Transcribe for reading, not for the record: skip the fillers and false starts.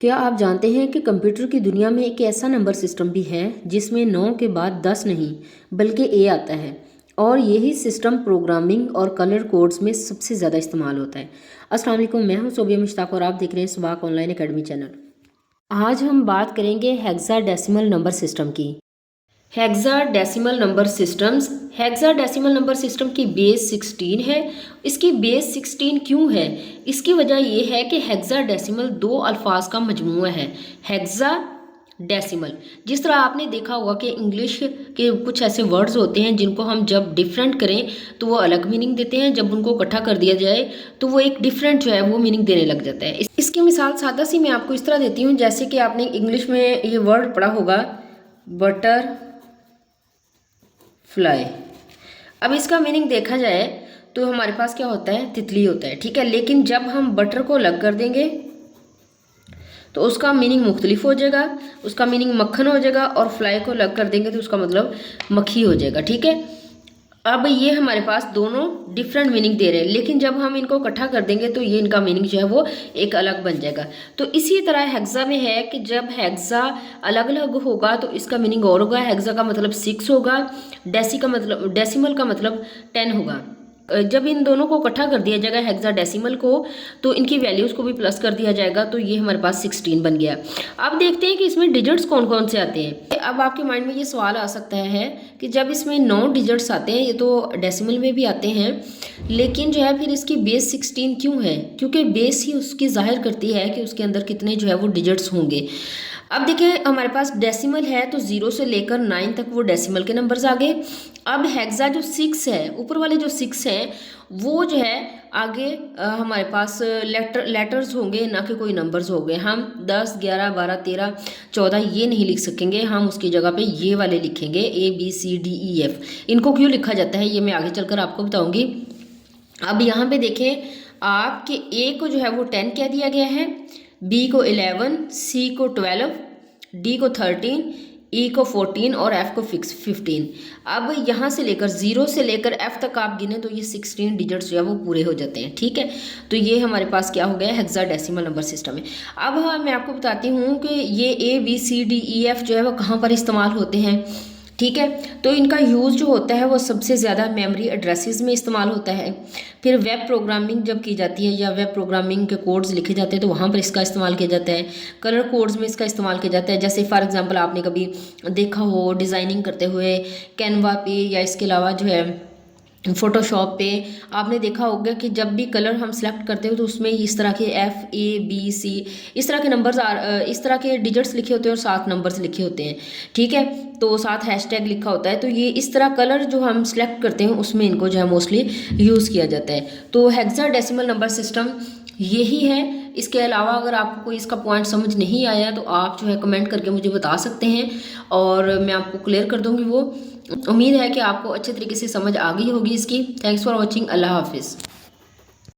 क्या आप जानते हैं कि कंप्यूटर की दुनिया में एक ऐसा नंबर सिस्टम भी है जिसमें 9 के बाद 10 नहीं बल्कि ए आता है और यही सिस्टम प्रोग्रामिंग और कलर कोड्स में सबसे ज़्यादा इस्तेमाल होता है। अस्सलाम वालेकुम, मैं हूं सोबिया मुश्ताक और आप देख रहे हैं सुबाक ऑनलाइन एकेडमी चैनल। आज हम बात करेंगे हेक्साडेसिमल नंबर सिस्टम की। Hexadecimal number systems, hexadecimal number system की बेस 16 है। इसकी बेस 16 क्यों है? इसकी वजह यह है कि हेक्साडेसिमल दो अल्फाज का मजमूआ है। हेक्साडेसिमल, जिस तरह आपने देखा होगा कि इंग्लिश के कुछ ऐसे वर्ड्स होते हैं जिनको हम जब डिफरेंट करें तो वो अलग मीनिंग देते हैं, जब उनको इकट्ठा कर दिया जाए तो वो एक डिफरेंट जो है वो मीनिंग देने लग जाता है। इसकी मिसाल सादा सी मैं आपको इस तरह देती हूँ, जैसे कि आपने इंग्लिश में ये वर्ड पढ़ा होगा बटर फ्लाई। अब इसका मीनिंग देखा जाए तो हमारे पास क्या होता है, तितली होता है, ठीक है। लेकिन जब हम बटर को अलग कर देंगे तो उसका मीनिंग मुख्तलिफ हो जाएगा, उसका मीनिंग मक्खन हो जाएगा, और फ्लाई को अलग कर देंगे तो उसका मतलब मक्खी हो जाएगा, ठीक है। अब ये हमारे पास दोनों डिफरेंट मीनिंग दे रहे हैं, लेकिन जब हम इनको इकट्ठा कर देंगे तो ये इनका मीनिंग जो है वो एक अलग बन जाएगा। तो इसी तरह हेक्सा में है कि जब हेक्सा अलग अलग होगा तो इसका मीनिंग और होगा। हेक्सा का मतलब 6 होगा, डेसिमल का मतलब 10 होगा। जब इन दोनों को इकट्ठा कर दिया जाएगा हेक्साडेसिमल को, तो इनकी वैल्यूज़ को भी प्लस कर दिया जाएगा, तो ये हमारे पास 16 बन गया। अब देखते हैं कि इसमें डिजिट्स कौन कौन से आते हैं। अब आपके माइंड में ये सवाल आ सकता है कि जब इसमें 9 डिजिट्स आते हैं, ये तो डेसिमल में भी आते हैं, लेकिन जो है फिर इसकी बेस 16 क्यों है? क्योंकि बेस ही उसकी जाहिर करती है कि उसके अंदर कितने जो है वो डिजिट्स होंगे। अब देखिए हमारे पास डेसिमल है तो 0 से लेकर 9 तक वो डेसिमल के नंबर्स आ गए। अब हेक्सा जो 6 है, ऊपर वाले जो 6 हैं वो जो है आगे हमारे पास लेटर्स होंगे, ना कि कोई नंबर्स हो गए। हम 10, 11, 12, 13, 14 ये नहीं लिख सकेंगे, हम उसकी जगह पे ये वाले लिखेंगे ABCDEF। इनको क्यों लिखा जाता है ये मैं आगे चलकर आपको बताऊंगी। अब यहाँ पे देखें, आपके A को जो है वो 10 कह दिया गया है, B को 11, C को 12, D को 13, E को 14 और F को 15। अब यहाँ से लेकर 0 से लेकर F तक आप गिने तो ये 16 डिजिट्स जो है वो पूरे हो जाते हैं, ठीक है। तो ये हमारे पास क्या हो गया, हेक्साडेसिमल नंबर सिस्टम है। अब मैं आपको बताती हूँ कि ये ABCDEF जो है वो कहाँ पर इस्तेमाल होते हैं, ठीक है। तो इनका यूज़ जो होता है वो सबसे ज़्यादा मेमोरी एड्रेसेस में इस्तेमाल होता है। फिर वेब प्रोग्रामिंग जब की जाती है या वेब प्रोग्रामिंग के कोड्स लिखे जाते हैं तो वहाँ पर इसका इस्तेमाल किया जाता है। कलर कोड्स में इसका इस्तेमाल किया जाता है। जैसे फॉर एग्जांपल आपने कभी देखा हो डिज़ाइनिंग करते हुए कैनवा पे, या इसके अलावा जो है फ़ोटोशॉप पे आपने देखा होगा कि जब भी कलर हम सेलेक्ट करते हो तो उसमें इस तरह के FABC इस तरह के नंबर्स इस तरह के डिजिट्स लिखे होते हैं और 7 नंबर्स लिखे होते हैं, ठीक है। तो साथ हैशटैग लिखा होता है। तो ये इस तरह कलर जो हम सेलेक्ट करते हैं उसमें इनको जो है मोस्टली यूज़ किया जाता है। तो हेक्साडेसिमल नंबर सिस्टम यही है। इसके अलावा अगर आपको कोई इसका पॉइंट समझ नहीं आया तो आप जो है कमेंट करके मुझे बता सकते हैं और मैं आपको क्लियर कर दूंगी वो। उम्मीद है कि आपको अच्छे तरीके से समझ आ गई होगी इसकी। Thanks for watching. अल्लाह हाफिज़।